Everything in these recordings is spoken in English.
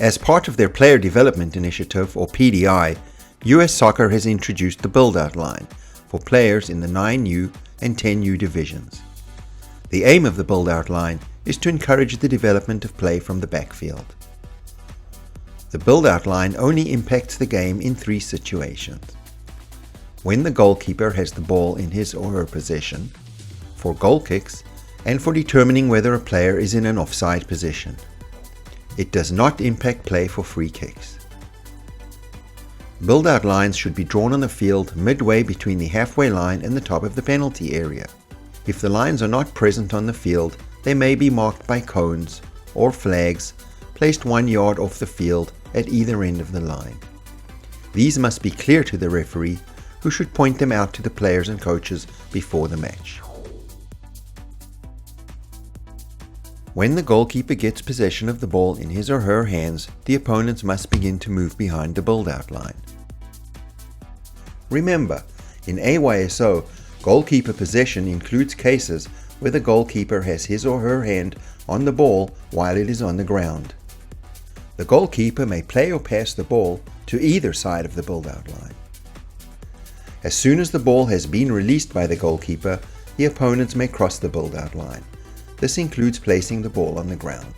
As part of their Player Development Initiative, or PDI, US Soccer has introduced the Build-out line for players in the 9U and 10U divisions. The aim of the Build-out line is to encourage the development of play from the backfield. The Build-out line only impacts the game in 3 situations: when the goalkeeper has the ball in his or her possession, for goal kicks, and for determining whether a player is in an offside position. It does not impact play for free kicks. Build-out lines should be drawn on the field midway between the halfway line and the top of the penalty area. If the lines are not present on the field, they may be marked by cones or flags placed 1 yard off the field at either end of the line. These must be clear to the referee, who should point them out to the players and coaches before the match. When the goalkeeper gets possession of the ball in his or her hands, the opponents must begin to move behind the build-out line. Remember, in AYSO, goalkeeper possession includes cases where the goalkeeper has his or her hand on the ball while it is on the ground. The goalkeeper may play or pass the ball to either side of the build-out line. As soon as the ball has been released by the goalkeeper, the opponents may cross the build-out line. This includes placing the ball on the ground.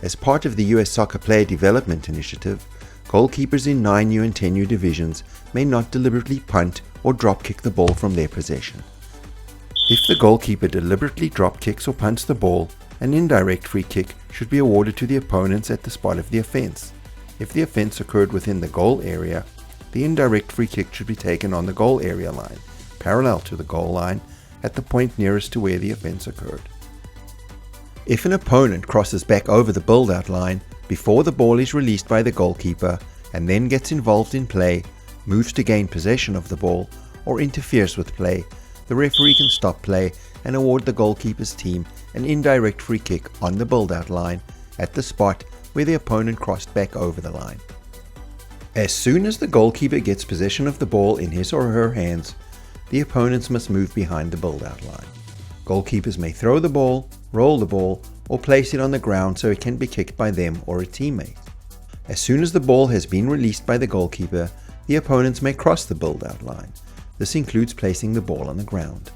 As part of the US Soccer Player Development Initiative, goalkeepers in 9U and 10U divisions may not deliberately punt or drop kick the ball from their possession. If the goalkeeper deliberately drop kicks or punts the ball, an indirect free kick should be awarded to the opponents at the spot of the offense. If the offense occurred within the goal area, the indirect free kick should be taken on the goal area line, parallel to the goal line, at the point nearest to where the offense occurred. If an opponent crosses back over the build-out line before the ball is released by the goalkeeper and then gets involved in play, moves to gain possession of the ball, or interferes with play, the referee can stop play and award the goalkeeper's team an indirect free kick on the build-out line at the spot where the opponent crossed back over the line. As soon as the goalkeeper gets possession of the ball in his or her hands, the opponents must move behind the build-out line. Goalkeepers may throw the ball, roll the ball, or place it on the ground so it can be kicked by them or a teammate. As soon as the ball has been released by the goalkeeper, the opponents may cross the build-out line. This includes placing the ball on the ground.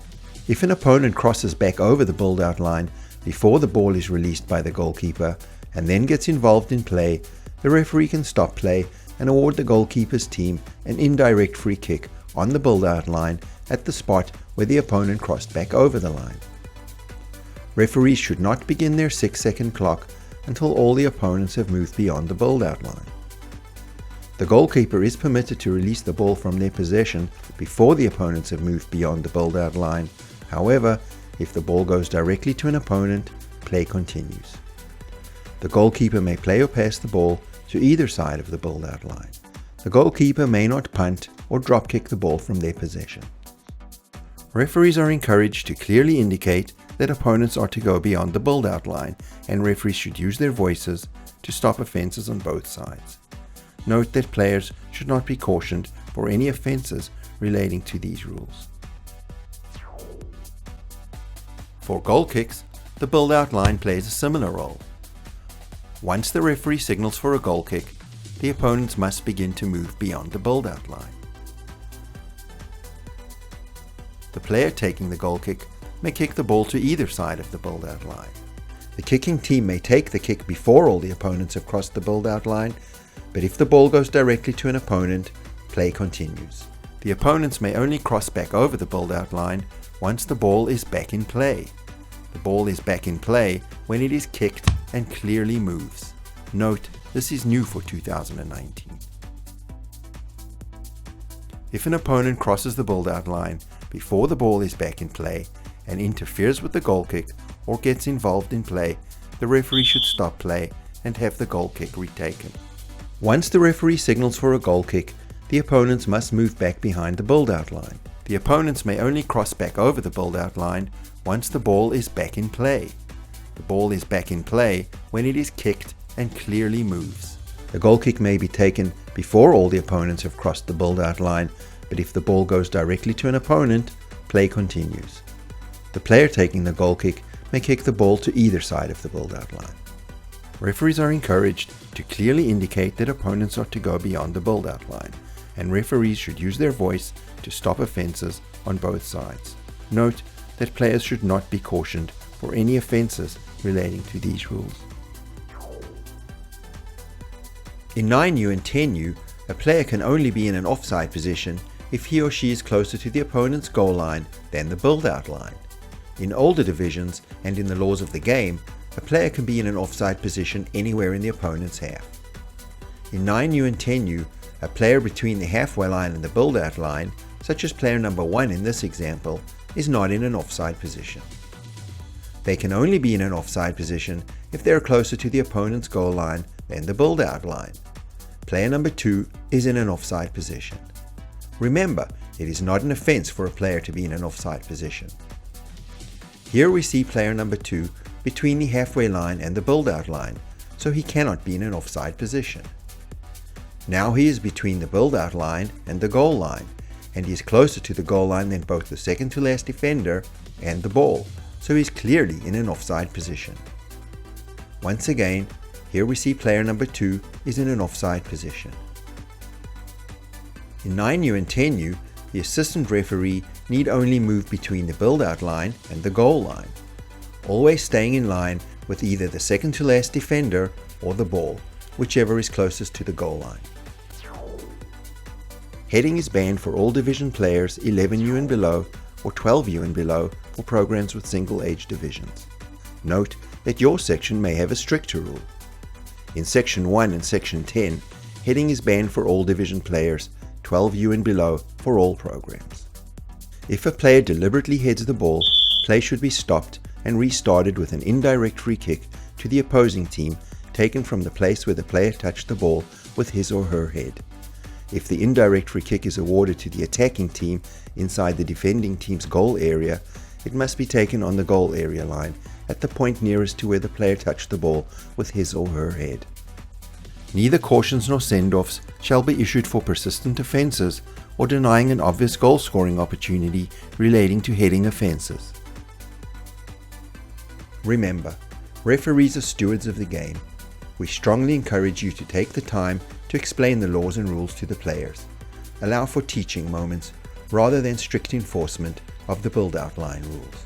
If an opponent crosses back over the build-out line before the ball is released by the goalkeeper and then gets involved in play, the referee can stop play and award the goalkeeper's team an indirect free kick on the build-out line at the spot where the opponent crossed back over the line. Referees should not begin their 6-second clock until all the opponents have moved beyond the build-out line. The goalkeeper is permitted to release the ball from their possession before the opponents have moved beyond the build-out line. However, if the ball goes directly to an opponent, play continues. The goalkeeper may play or pass the ball to either side of the build-out line. The goalkeeper may not punt or drop kick the ball from their possession. Referees are encouraged to clearly indicate that opponents are to go beyond the build-out line, and referees should use their voices to stop offences on both sides. Note that players should not be cautioned for any offences relating to these rules. For goal kicks, the build-out line plays a similar role. Once the referee signals for a goal kick, the opponents must begin to move beyond the build-out line. The player taking the goal kick may kick the ball to either side of the build-out line. The kicking team may take the kick before all the opponents have crossed the build-out line, but if the ball goes directly to an opponent, play continues. The opponents may only cross back over the build-out line once the ball is back in play. The ball is back in play when it is kicked and clearly moves. Note, this is new for 2019. If an opponent crosses the build-out line before the ball is back in play and interferes with the goal kick or gets involved in play, the referee should stop play and have the goal kick retaken. Once the referee signals for a goal kick, the opponents must move back behind the build-out line. The opponents may only cross back over the build-out line once the ball is back in play. The ball is back in play when it is kicked and clearly moves. The goal kick may be taken before all the opponents have crossed the build-out line, but if the ball goes directly to an opponent, play continues. The player taking the goal kick may kick the ball to either side of the build-out line. Referees are encouraged to clearly indicate that opponents are to go beyond the build-out line, and referees should use their voice to stop offences on both sides. Note that players should not be cautioned for any offences relating to these rules. In 9U and 10U, a player can only be in an offside position if he or she is closer to the opponent's goal line than the build-out line. In older divisions and in the laws of the game, a player can be in an offside position anywhere in the opponent's half. In 9U and 10U, a player between the halfway line and the build-out line, such as player number 1 in this example, is not in an offside position. They can only be in an offside position if they are closer to the opponent's goal line than the build-out line. Player number 2 is in an offside position. Remember, it is not an offence for a player to be in an offside position. Here we see player number 2 between the halfway line and the build-out line, so he cannot be in an offside position. Now he is between the build-out line and the goal line, and he is closer to the goal line than both the second to last defender and the ball, so he is clearly in an offside position. Once again, here we see player number 2 is in an offside position. In 9U and 10U, the assistant referee need only move between the build-out line and the goal line, always staying in line with either the second to last defender or the ball, whichever is closest to the goal line. Heading is banned for all division players 11U and below or 12U and below for programs with single age divisions. Note that your section may have a stricter rule. In Section 1 and Section 10, heading is banned for all division players 12U and below for all programs. If a player deliberately heads the ball, play should be stopped and restarted with an indirect free kick to the opposing team taken from the place where the player touched the ball with his or her head. If the indirect free kick is awarded to the attacking team inside the defending team's goal area, it must be taken on the goal area line at the point nearest to where the player touched the ball with his or her head. Neither cautions nor send-offs shall be issued for persistent offences or denying an obvious goal-scoring opportunity relating to heading offences. Remember, referees are stewards of the game. We strongly encourage you to take the time to explain the laws and rules to the players. Allow for teaching moments rather than strict enforcement of the build-out line rules.